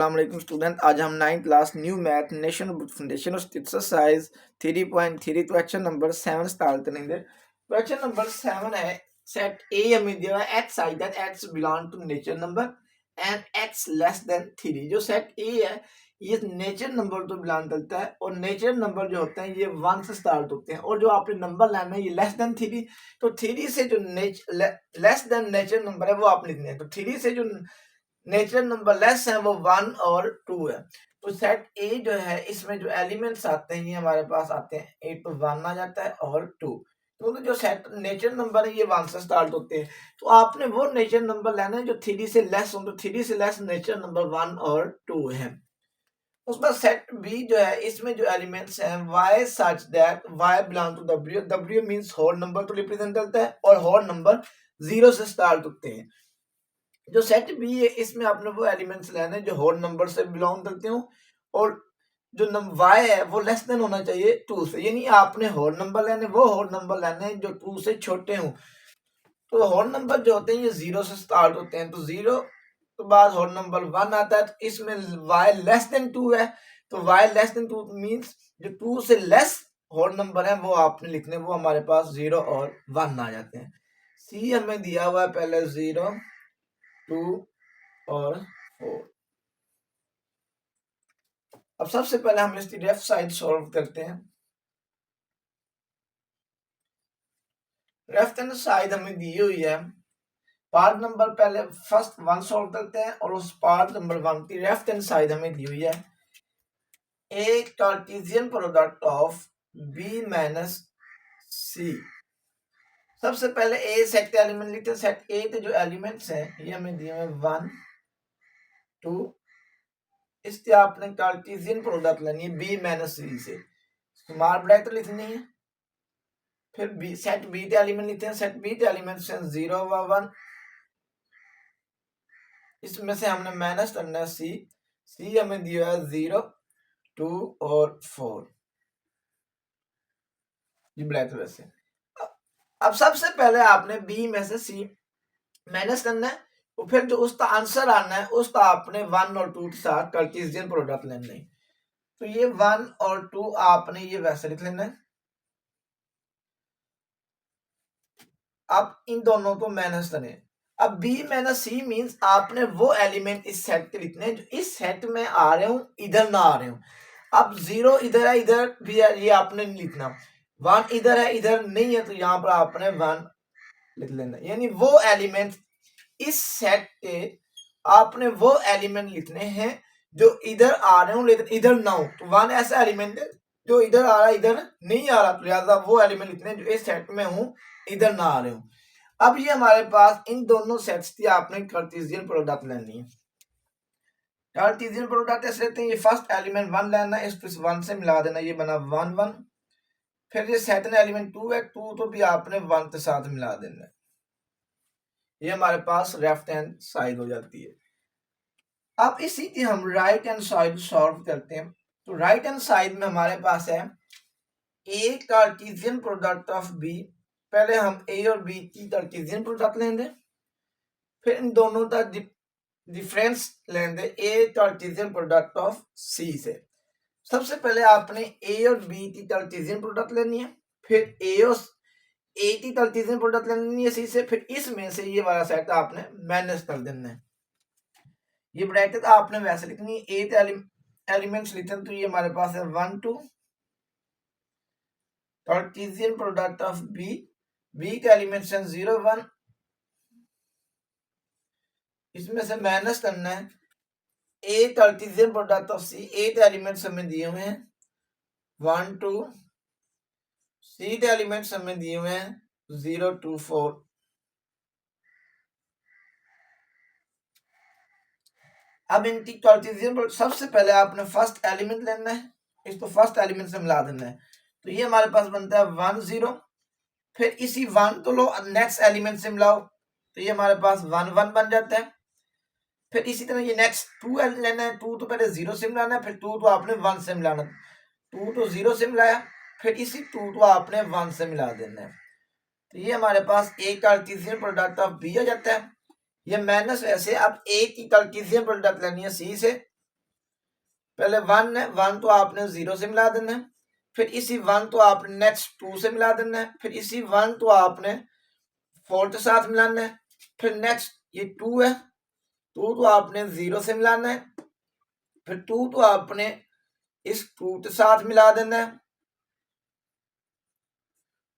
अस्सलाम स्टूडेंट, आज हम 9th class new math national foundation exercise 3.3 question number 7 start करेंगे। क्वेश्चन नंबर 7 है सेट ए हमें दिया है X I that X belong to nature number and X less than 3। जो सेट ए है ये नेचर नंबर तो बिलोंग करता है और नेचर नंबर जो होते हैं ये 1 से स्टार्ट होते हैं और जो आपने नंबर लेना है ये लेस देन 3। तो 3 से जो लेस देन नेचर नंबर है वो आप लिखने हैं। तो 3 से जो नेचुरल नंबर लेस है वो 1 और 2 है। तो सेट ए जो है इसमें जो एलिमेंट्स आते हैं ये हमारे पास आते हैं 8 तो 1 आ जाता है और 2। तो जो सेट नेचुरल नंबर है ये 1 से स्टार्ट होते हैं। तो आपने वो नेचुरल नंबर लेना है जो 3 से लेस हो। तो 3 से लेस नेचुरल नंबर 1 और 2 है। उसके बाद सेट बी जो है इसमें जो एलिमेंट्स हैं y such that y belong to w। w means whole number तो रिप्रेजेंट करता है और होल नंबर 0 से स्टार्ट होते हैं। जो सेट बी है इसमें आपने वो एलिमेंट्स लेने हैं जो होल नंबर से बिलोंग करते हो और जो y है वो लेस देन होना चाहिए 2 से। यानी आपने होल नंबर लेने वो होल नंबर लेने हैं जो 2 से छोटे हो। तो होल नंबर जो होते हैं ये 0 से स्टार्ट होते हैं। तो 0 के बाद होल नंबर 1 आता है। तो इसमें y लेस देन 2 है। तो y लेस देन 2 मींस जो 2 से लेस होल नंबर है वो आपने लिखने, वो हमारे पास 0 और 1 आ जाते हैं। सी हमें दिया हुआ है पहले 0 2 और 4। अब सबसे पहले हम इसकी लेफ्ट साइड सॉल्व करते हैं। लेफ्ट हैंड साइड हमें दी हुई है। पार्ट नंबर पहले फर्स्ट 1 सॉल्व करते हैं और उस पार्ट नंबर 1 की लेफ्ट हैंड साइड हमें दी हुई है A Cartesian product of B minus C. सबसे पहले ए सेट के एलिमेंट लिखते हैं। सेट ए के जो एलिमेंट्स हैं ये हमें दिए हुए 1 2। इससे आपने कार्टेशियन प्रोडक्ट लेनी है बी माइनस सी से। स्मॉल ब्रैकेट लिखनी है। फिर बी सेट बी के एलिमेंट लिखते हैं। सेट बी के एलिमेंट्स हैं 0 व 1। इसमें से हमने माइनस करना है सी। सी हमें दिया है 0 2 और 4। ये ब्लैक वैसे। अब सबसे पहले आपने बी में से सी माइनस करना है और फिर जो उसका आंसर आना है उसका आपने 1 और 2 के साथ कार्टेशियन प्रोडक्ट लेना है। तो ये 1 और 2 आपने ये वैसे लिख लेना है। अब इन दोनों को माइनस करें। अब b माइनस सी मींस आपने वो एलिमेंट इस सेट के लिखने हैं जो इस सेट में आ रहे हो, इधर ना आ रहे हो। अब 0 इधर है, इधर भी है, ये आपने नहीं लिखना। 1 इधर है, इधर नहीं है, तो यहाँ पर आपने 1 लिख लेना। यानी वो एलिमेंट इस सेट के आपने वो एलिमेंट लिखने हैं जो इधर आ रहे हो लेकिन इधर ना हो। तो 1 ऐसा एलिमेंट है जो इधर आ रहा है, इधर नहीं आ रहा, तो लिहाजा वो एलिमेंट लिखने जो इस सेट में हूं, इधर ना आ रहे हो। अब ये हमारे पास इन दोनों सेट्स की आपने कार्टेशियन प्रोडक्ट लेनी है। कार्टेशियन प्रोडक्ट ऐसे लेते हैं, ये फर्स्ट एलिमेंट 1 लेना है, इसको इस 1 से मिला देना, ये बना 1 1। फिर ये सेकंड एलिमेंट 2 है, 2 तो भी आपने 1 के साथ मिला देना है। ये हमारे पास लेफ्ट हैंड साइड हो जाती है। अब इसी की हम राइट हैंड साइड सॉल्व करते हैं। तो राइट हैंड साइड में हमारे पास है A Cartesian product of B. पहले हम ए और बी की कार्टेशियन प्रोडक्ट लेंगे, फिर इन दोनों का डिफरेंस लेंगे ए कार्टेशियन प्रोडक्ट ऑफ सी से। सबसे पहले आपने ए और बी की कार्टेशियन प्रोडक्ट लेनी है, फिर ए की कार्टेशियन प्रोडक्ट लेनी है सी से, फिर इसमें से ये वाला सेट आपने माइनस कर देना है। ये ब्रैकेट आपने वैसे लिखनी है। ए एलिमेंट्स लिखते हैं तो ये हमारे पास है 1 2 Cartesian product of B. B के एलिमेंट्स हैं 0 1। इसमें से माइनस करना है A Cartesian product of C. A के एलिमेंट्स हमें दिए हुए हैं 1 2। सी के एलिमेंट्स हमें दिए हुए हैं 0 2 4। अब इनकी कार्टेशियन सबसे पहले आपने फर्स्ट एलिमेंट लेना है, इसको फर्स्ट एलिमेंट से मिला देना है। तो ये हमारे पास बनता है 1 0। फिर इसी 1 को लो नेक्स्ट एलिमेंट से मिलाओ, तो ये हमारे पास 1 1 बन जाता है। फिर इसी तरह ये नेक्स्ट 2 लेना है। 2 तो पहले 0 से मिलाना है, फिर 2 तो आपने 1 से मिलाना। 2 तो 0 से मिलाया, फिर इसी 2 तो आपने 1 से मिला देना है। तो ये हमारे पास ए कार्टेशियन प्रोडक्ट ऑफ बी हो जाता है। ये माइनस वैसे अब ए की कार्टेशियन प्रोडक्ट लेनी है सी से, पहले 1 है, 1 तो आपने 0 से मिला देना है, फिर इसी 1 तो आपने नेक्स्ट 2 से मिला देना है, फिर इसी 1 तो आपने 4 के साथ मिलाना है, फिर नेक्स्ट ये 2 है, 2 तो आपने 0 से मिलाना है, फिर 2 तो आपने इस 2 के साथ मिला देना है,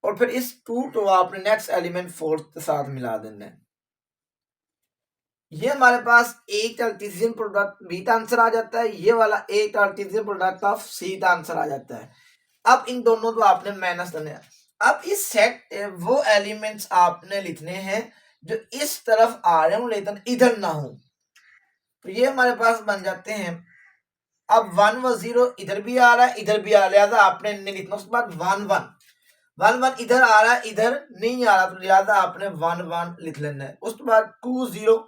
और फिर इस 2 तो आपने नेक्स्ट एलिमेंट 4 के साथ मिला देना है। ये हमारे पास एक कार्टेशियन प्रोडक्ट बी का आंसर आ जाता है, ये वाला एक कार्टेशियन प्रोडक्ट ऑफ सी का आंसर आ जाता है। अब इन दोनों को आपने माइनस करना है। अब इस सेट वो एलिमेंट्स आपने लिखने हैं जो इस तरफ आ रहे हो लेकिन इधर ना हो, तो ये हमारे पास बन जाते हैं। अब 1 व 0 इधर भी आ रहा है, इधर भी आ रहा है, आपने नहीं लिखना। उसके बाद 1 1 1 1 इधर आ रहा है, इधर नहीं आ रहा, तो लिहाजा आपने 1 1 लिख लेना है। उसके बाद 2 0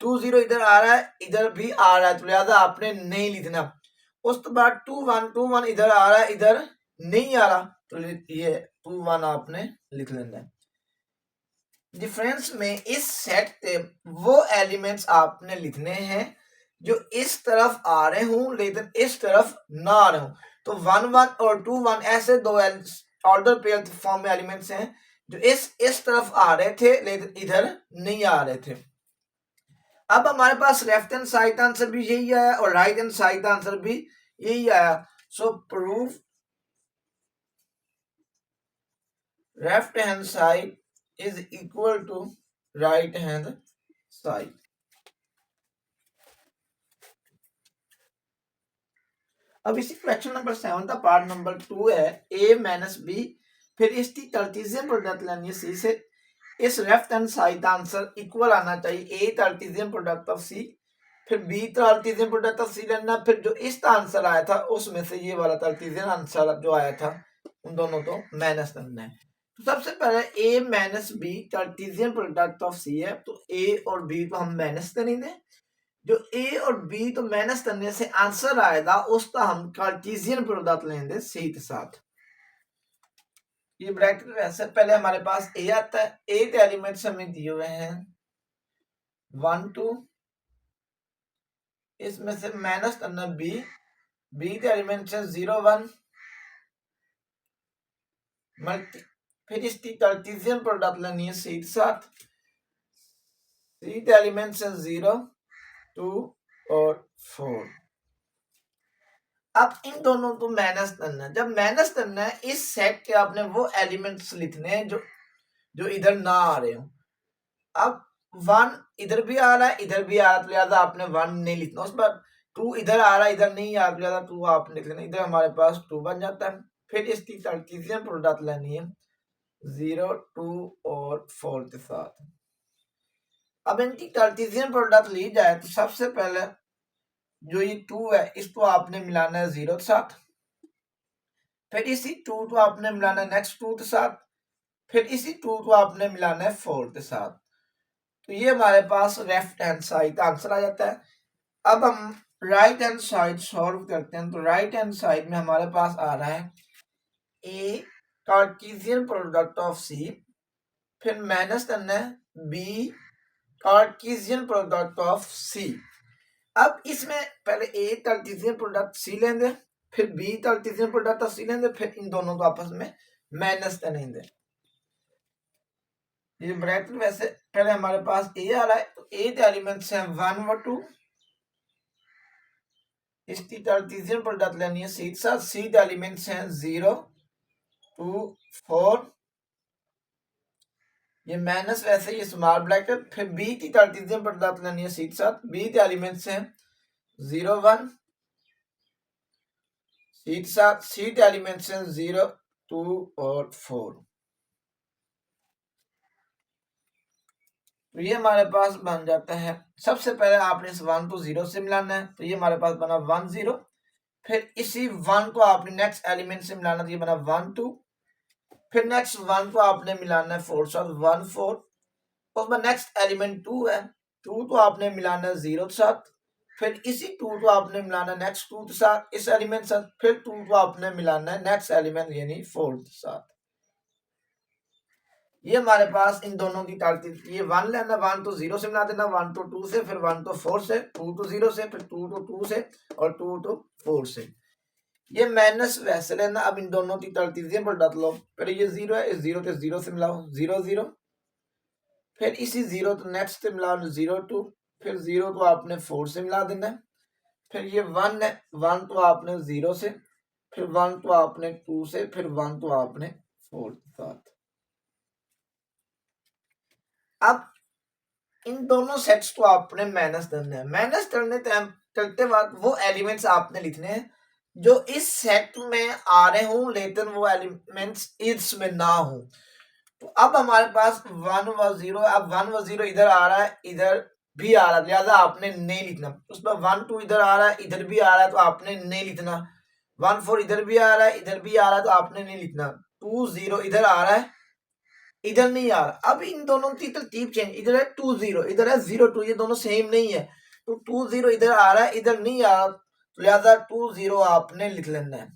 2 0 इधर आ रहा है, इधर भी आ रहा है, तो लिहाजा आपने नहीं लिखना। उसके बाद 2 1 2 1 इधर आ रहा है, इधर नहीं आ रहा, तो ये 2 1 आपने लिख लेना है। डिफरेंस में इस सेट के वो एलिमेंट्स आपने लिखने हैं जो इस तरफ आ रहे हों लेकिन इस तरफ ना आ रहे हों। तो 1 1 और 2 1 ऐसे दो ऑर्डर पेयर फॉर्म में एलिमेंट्स हैं जो इस तरफ आ रहे थे लेकिन इधर नहीं आ रहे थे। अब हमारे पास लेफ्ट हैंड साइड आंसर भी यही आया और राइट हैंड साइड आंसर भी यही आया। सो proof left hand side is equal to right hand side। अब इसी क्वेश्चन नंबर 7 का पार्ट नंबर 2 है a माइनस बी, फिर इसकी कार्टेशियन प्रोडक्ट लेनी है सी से। इस left hand side answer equal आना चाहिए a कार्टेशियन प्रोडक्ट ऑफ सी, फिर b कार्टेशियन प्रोडक्ट ऑफ सी लेना, फिर जो इसका आंसर आया था उसमें से ये वाला कार्टेशियन आंसर जो आया था उन दोनों को माइनस करना है। तो सबसे पहले a minus B cartesian product of C है, तो a और b को हम माइनस करेंगे। जो a और b तो माइनस करने से आंसर आएगा उसका हम कार्टेशियन प्रोडक्ट लेंगे c के साथ। ये ब्रैकेट वैसे पहले हमारे पास a आता है, a के एलिमेंट्स हमें दिए हुए हैं 1 2, इसमें से माइनस करना b, b के एलिमेंट्स है 0 1, मल्टी फिर इसकी कार्टेशियन प्रोडक्ट लेनी है सी के साथ। सी के एलिमेंट्स है 0 2 और 4। अब इन दोनों को माइनस करना है। जब माइनस करना है इस सेट के आपने वो एलिमेंट्स लिखने हैं जो इधर ना आ रहे हो। अब 1 इधर भी आ रहा है, इधर भी आ रहा है, तो लिहाजा आपने 1 नहीं लिखना। उस पर 2 इधर आ रहा है, इधर नहीं आ रहा, लिहाजा 2 आपने लिख लेना। इधर हमारे पास 2 बन जाता है। फिर इसकी कार्टेशियन प्रोडक्ट लेनी है 0 2 और 4 के साथ। अब इनकी कार्टेशियन प्रोडक्ट ली जाए तो सबसे पहले जो ये 2 है इसको आपने मिलाना है 0 के साथ, फिर इसी 2 को आपने मिलाना है नेक्स्ट 2 के साथ, फिर इसी 2 को आपने मिलाना है 4 के साथ। तो ये हमारे पास लेफ्ट हैंड साइड का आंसर आ जाता है। अब हम राइट हैंड साइड सॉल्व करते हैं, तो राइट हैंड साइड में हमारे पास आ रहा है a Cartesian product of c, फिर माइनस करना है b Cartesian product of c। अब इसमें पहले a कार्टेशियन प्रोडक्ट c लेंगे, फिर b Cartesian product of c लेंगे, फिर इन दोनों को आपस में माइनस करेंगे। ये ब्रैकेट वैसे पहले हमारे पास a आ रहा है, तो a के एलिमेंट्स हैं 1 व 2, इसकी कार्टेशियन प्रोडक्ट लेनी है c के साथ। c के एलिमेंट्स हैं 0 2 4, ये माइनस वैसे ये स्मॉल ब्रैकेट। फिर b की कार्टेशियन प्रोडक्ट लेनी है c के साथ। b के एलिमेंट्स हैं 0 1, c के साथ। c के एलिमेंट्स हैं 0 2 और 4। तो ये हमारे पास बन जाता है। सबसे पहले आपने इस 1 को 0 से मिलाना है, तो ये हमारे पास बना 1 0, फिर इसी 1 को आपने नेक्स्ट एलिमेंट से मिलाना, तो ये बना 1 2, फिर नेक्स्ट 1 को आपने मिलाना है 4 साथ 1 4, उसमें नेक्स्ट एलिमेंट 2 है, 2 को आपने मिलाना है 0 के साथ, फिर इसी 2 को आपने मिलाना है नेक्स्ट 2 के साथ इस एलिमेंट साथ, फिर 2 को आपने मिलाना है नेक्स्ट एलिमेंट यानी 4 के साथ। ये हमारे पास इन दोनों की ताल्लुक, ये 1 लेना, 1 तो 0 से मिला देना, 1 तो 2 से, फिर 1 तो 4 से, 2 तो 0 से, फिर 2 तो 2 से और 2 तो 4 से। ये माइनस वैसे लेना, अब इन दोनों की तरतीजें पर डाल लो। पहले ये 0 है, इस 0 के 0 से मिलाओ, 0 0, फिर इसी 0 तो नेक्स्ट से मिलाओ 0 2, फिर 0 तो आपने 4 से मिला देना है, फिर ये 1 है, 1 तो आपने 0 से, फिर 1 तो आपने 2 से, फिर 1 तो आपने 4 के साथ। अब इन दोनों सेट्स को आपने माइनस करना है। माइनस करते वक्त वो एलिमेंट्स आपने लिखने हैं जो इस सेट में आ रहे हों, लेकिन वो एलिमेंट्स इसमें ना हो। तो अब हमारे पास 1 व 0, अब 1 व 0 इधर आ रहा है, इधर भी आ रहा है, लिहाजा आपने नहीं लिखना। उसमें 1 2 इधर आ रहा है, इधर भी आ रहा है, तो आपने नहीं लिखना। 1 4 इधर भी आ रहा है, इधर भी आ रहा है, तो आपने नहीं लिखना। 2 0 इधर आ रहा है, इधर नहीं आ रहा। अब इन दोनों की तरतीब चेंज, इधर है 2 0, इधर है 0 2, ये दोनों सेम नहीं है। तो 2 0 इधर आ रहा है, इधर नहीं आ रहा, तो लिहाजा 2 0 आपने लिख लेना है।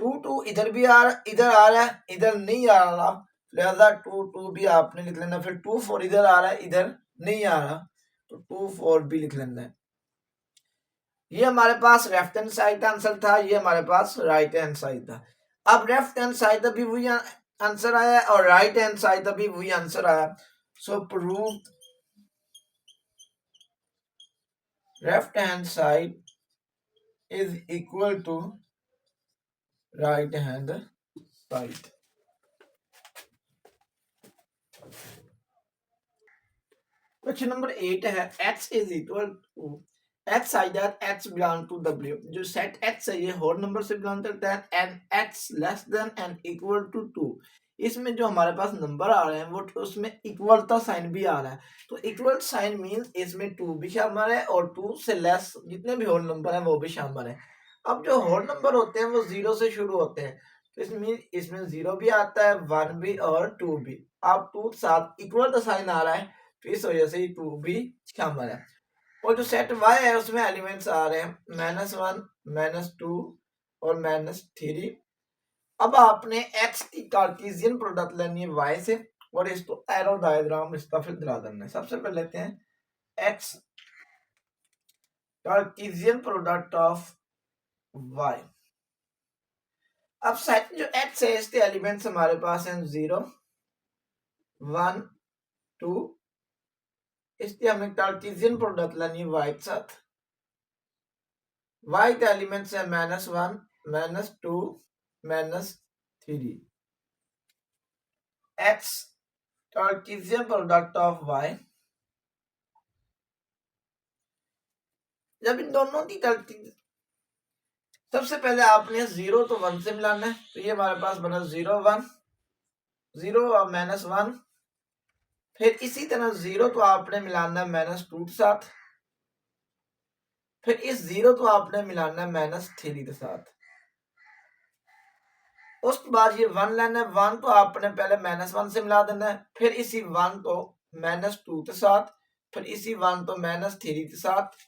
2 2 इधर भी आ रहा, इधर आ रहा है, इधर नहीं आ रहा, लिहाजा 2 2 भी आपने लिख लेना। फिर 2 4 इधर आ रहा है, इधर नहीं आ रहा, तो 2 4 भी लिख लेना है। ये हमारे पास लेफ्ट हैंड साइड का आंसर था, ये हमारे पास राइट हैंड साइड था। अब लेफ्ट हैंड साइड भी वही आंसर आया और राइट हैंड साइड भी वही आंसर आया। So prove left hand side is equal to right hand side. Question number 8 है x is equal to x I that x belong to w। जो set x है ये whole number से belong करता है and x less than and equal to 2। इसमें जो हमारे पास नंबर आ रहे हैं वो उसमें इक्वलता साइन भी आ रहा है। तो इक्वल साइन मींस इसमें 2 भी शामिल है और 2 से लेस जितने भी होल नंबर हैं वो भी शामिल है। अब जो होल नंबर होते हैं वो 0 से शुरू होते हैं, तो इसमें 0 भी आता है, 1 भी और 2 भी। अब 2 के साथ इक्वल का साइन आ रहा है, तो इस वजह से 2 भी शामिल है। और जो सेट y है उसमें एलिमेंट्स आ रहे हैं -1 -2 और -3। अब आपने x की कार्टेशियन प्रोडक्ट लेनी है y से और इसको एरो डायग्राम इसका फिर ड्रा करना है। सबसे पहले लेते हैं x cartesian product of y। अब सेट जो x है इसके एलिमेंट्स हमारे पास हैं 0 1 2। इसलिए हमें कार्टेशियन प्रोडक्ट लेनी है y के साथ। y के एलिमेंट्स है -1 -2 -3। x cartesian product of y। जब इन दोनों की सबसे पहले आपने 0 तो 1 से मिलाना है, तो ये हमारे पास बना 0 1 0 और -1। फिर इसी तरह 0 तो आपने मिलाना है -2 के साथ, फिर इस 0 तो आपने मिलाना है -3 के साथ। उसके बाद ये 1 लेना है, 1 तो आपने पहले -1 से मिला देना है, फिर इसी 1 तो -2 के साथ, फिर इसी 1 तो -3 के साथ,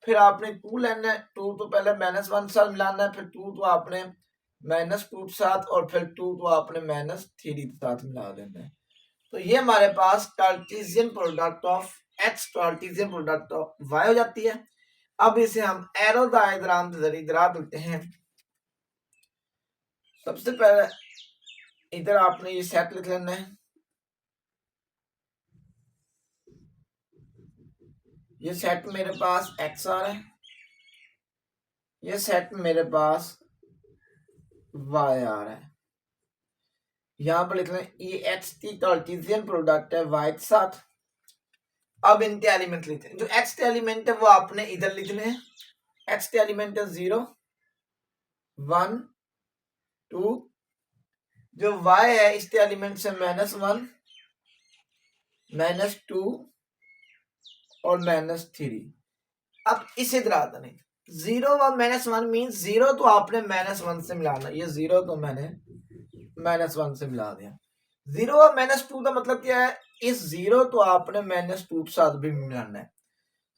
फिर आपने 2 लेना है, 2 तो पहले -1 से मिलाना है, फिर 2 तो आपने -2 के साथ और फिर 2 तो आपने -3 के साथ मिला देना है। तो ये हमारे पास cartesian product of x cartesian product of y हो जाती है। अब इसे हम एरो डायग्राम के जरिए ड्रा करते हैं। सबसे पहले इधर आपने ये सेट लिख लेना है, ये सेट मेरे पास x आ रहा है, ये सेट मेरे पास y आ रहा है। यहां पर लिख लें ये x की कार्टेशियन प्रोडक्ट है y के साथ। अब इनके एलिमेंट लिखते हैं। जो x के एलिमेंट है वो आपने इधर लिखने हैं। x के एलिमेंट है 0 1 2। जो y है इसके एलिमेंट है -1 -2 और -3। अब इसे ड्रा करें। 0 व -1 मींस 0 तो आपने -1 से मिलाना, ये 0 तो मैंने -1 से मिला दिया। 0 व -2 का मतलब क्या है, इस 0 तो आपने -2 के साथ भी मिलाना है।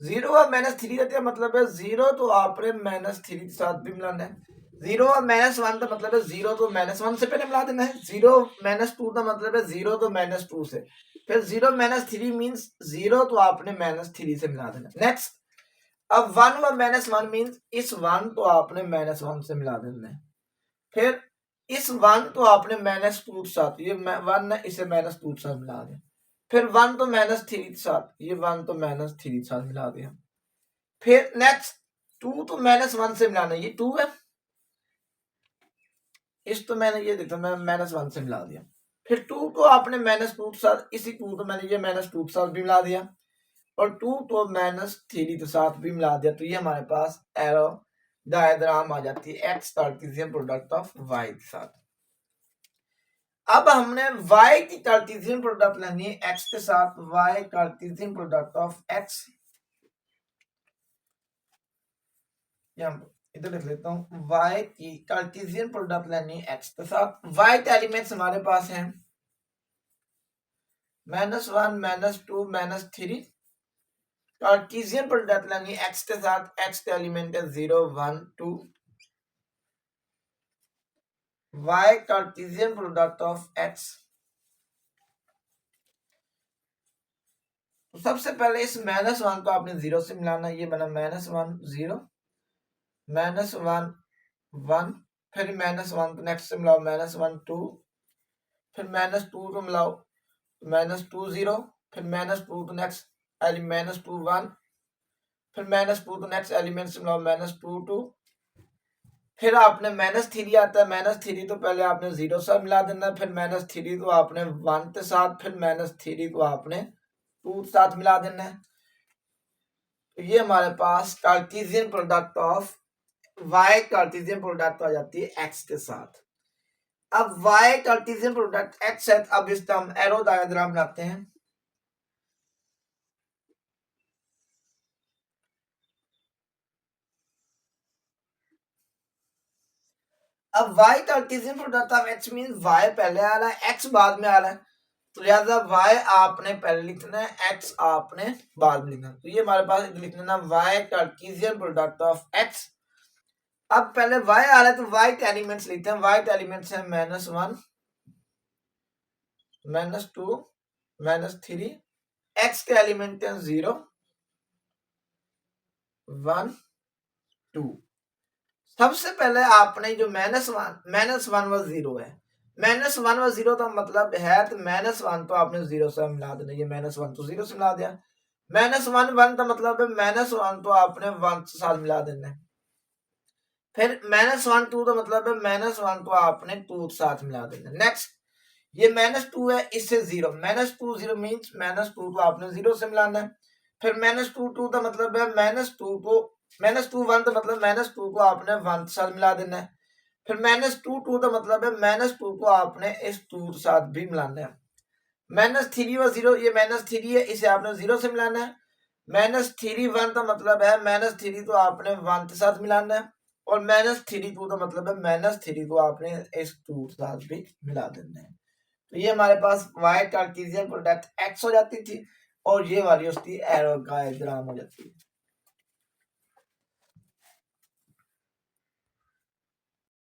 0 व -3 का क्या मतलब है, 0 तो आपने -3 के साथ भी मिलाना है। जीरो और माइनस वन का मतलब है जीरो तो माइनस वन से पहले मिला देना है, जीरो माइनस टू का मतलब है जीरो तो माइनस टू से, फिर zero minus three means zero तो आपने माइनस थ्री से मिला देना। नेक्स्ट, अब वन व माइनस वन मीन्स इस वन तो आपने माइनस वन से मिला देना है, फिर इस वन तो आपने माइनस टू के साथ, ये वन है इसे माइनस टू के साथ मिला दें, फिर वन तो माइनस थ्री के साथ, ये वन तो माइनस थ्री के साथ मिला दिया, फिर नेक्स्ट टू तो माइनस वन से मिलाना, ये टू है, इस तो मैंने ये देखा मैं माइनस वन से मिला दिया, फिर टू को आपने माइनस टू के साथ, इसी टू को मैंने ये माइनस टू के साथ भी मिला दिया, और टू तो माइनस थ्री के साथ भी मिला दिया, तो ये हमारे पास एरो डायग्राम आ जाती है X Cartesian product of Y के साथ। अब हमने वाई की कार्टेशियन प्रोडक्ट लेनी है एक्स के साथ, Y Cartesian product of X, इधर लिख लेता हूं, y की कार्टेशियन प्रोडक्ट लेनी है एक्स के साथ, y के एलिमेंट्स हमारे पास हैं minus one minus two minus three, Cartesian product लेनी है एक्स के साथ, x के एलिमेंट है zero one two, y Cartesian product of x, तो सबसे पहले इस माइनस वन को आपने जीरो से मिलाना, ये बना minus one zero minus one one, फिर माइनस वन को नेक्स्ट से मिलाओ माइनस वन टू, फिर माइनस टू को मिलाओ माइनस टू जीरो, फिर माइनस टू तो next element minus two one, फिर माइनस टू तो नेक्स्ट एलिमेंट से मिलाओ माइनस टू टू, फिर आपने माइनस थ्री आता है, माइनस थ्री तो पहले आपने जीरो से मिला देना, फिर माइनस थ्री तो आपने वन के साथ, फिर माइनस थ्री को आपने टू के साथ मिला देना है, तो ये हमारे पास cartesian product of Y Cartesian product आ जाती है एक्स के साथ। अब y कार्टेशियन प्रोडक्ट x है, अब इसका हम एरो डायग्राम बनाते हैं। अब y Cartesian product of x means y पहले आ रहा है x बाद में आ रहा है, तो लिहाजा y आपने पहले लिखना है x आपने बाद में लिखना, तो ये हमारे पास लिख लेना y Cartesian product of x। अब पहले y आ रहा है तो y के एलिमेंट्स लिखते हैं, y के एलिमेंट्स हैं minus one minus two minus three, x के एलिमेंट हैं जीरो वन टू। सबसे पहले आपने जो माइनस वन व जीरो है, माइनस वन व जीरो का मतलब है तो माइनस वन तो आपने जीरो से मिला देना, ये माइनस वन तो जीरो से मिला दिया, माइनस वन वन का मतलब है माइनस वन तो आपने वन के साथ मिला देना है, फिर माइनस वन टू का मतलब है माइनस वन तो आपने टू के साथ मिला देना। नेक्स्ट, ये माइनस टू है इससे zero, minus two zero means minus two को आपने जीरो से मिलाना है, फिर माइनस टू टू का मतलब है माइनस टू को, माइनस टू वन का मतलब माइनस टू को आपने वन के साथ मिला देना है, फिर माइनस टू टू का मतलब है माइनस टू को आपने इस टू के साथ भी मिलाना है, माइनस थ्री व जीरो, ये माइनस थ्री है इसे आपने जीरो से मिलाना है, माइनस थ्री वन का मतलब है माइनस थ्री को आपने वन के साथ मिलाना है, और माइनस थ्री टू का मतलब है माइनस थ्री को आपने इस टू के साथ भी मिला देना है। तो ये हमारे पास y कार्टेशियन प्रोडक्ट x हो जाती थी, और ये वाली उसकी एरो डायग्राम हो जाती है।